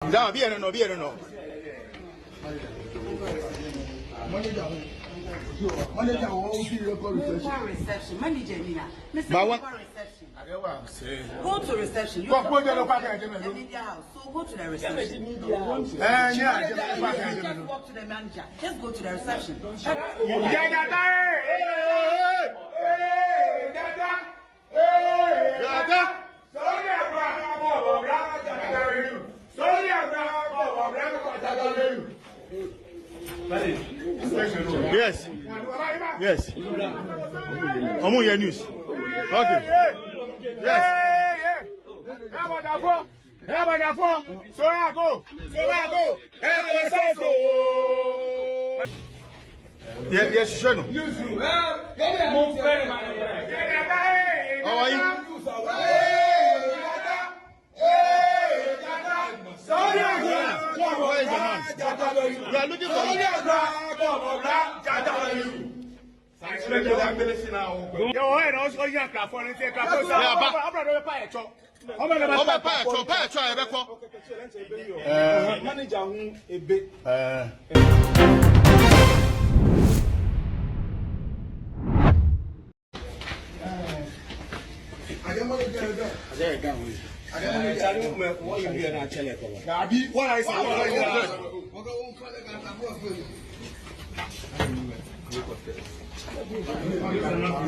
No, viene no. Manager, reception. Manager, Mr. Reception. Go to reception. You go to the media house. So go to the reception. Just walk to the manager. Just go to the reception. Yes. Omo your news. Okay. Yes. So I go. Yes, sure. How are you? Where is the man? You are looking for him.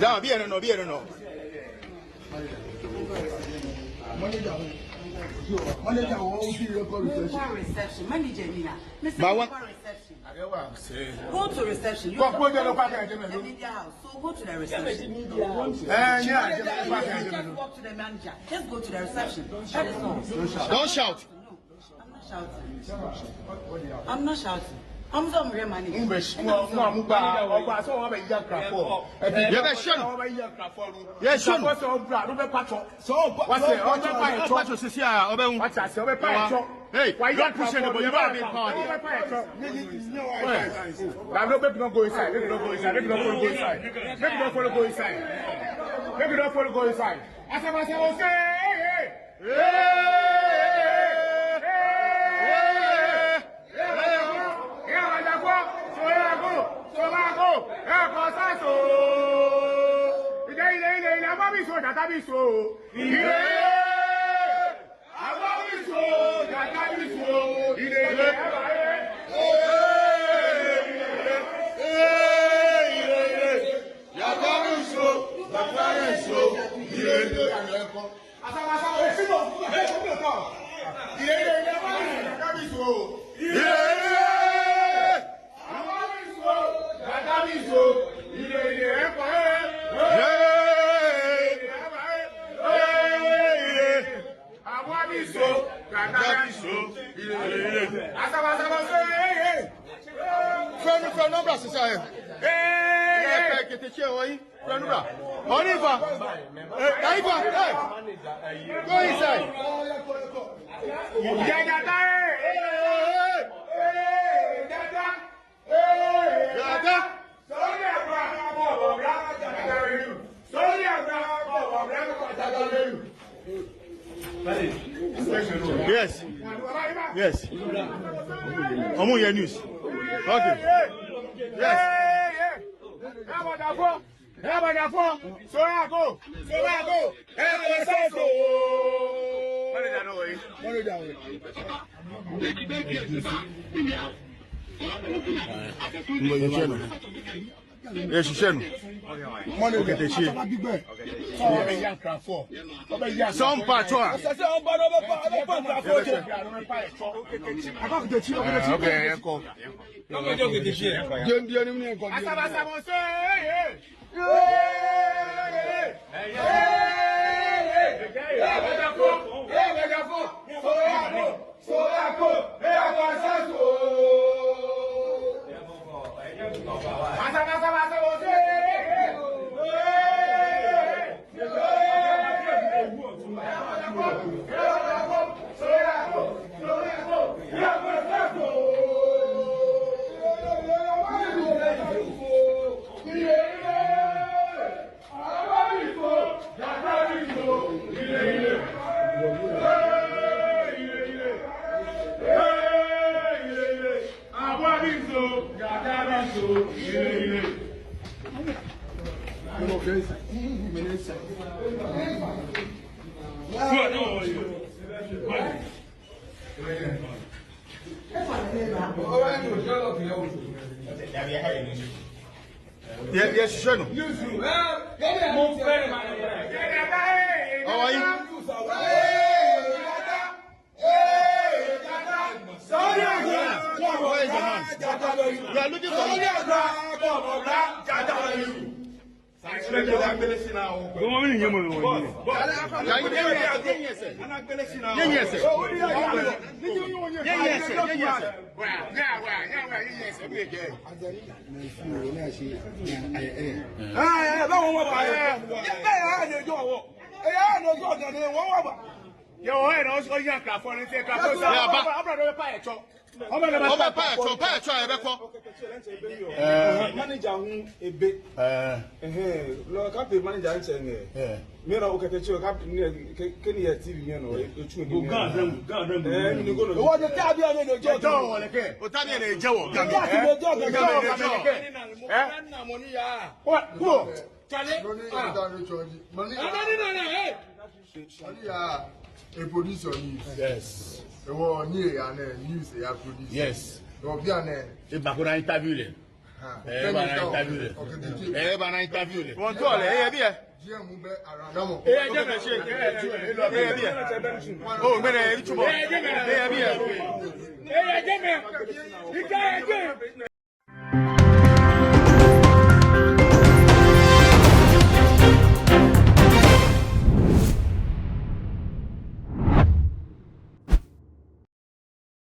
No, viene no. Manager, reception. Manager, Mr. Reception. Go to reception. You go to the media house. So go to the reception. Just walk to the manager. Just go to the reception. That is all. Don't shout. No, I'm not shouting. I'm some real money. Yes, sure. Hey, don't push anybody. You better be calm. Go inside. Go inside. Yes. Omo your news. Okay. Yes. So I go. Yes, some patron. Yes, Shano. How are you? Where is the man? You are looking for him. Manager a bit. No, captain manager saying, Mira, okay, TV, you know, what the A producer news. Yes. The one near and news they have produced. Yes. There will be an if I could interview them.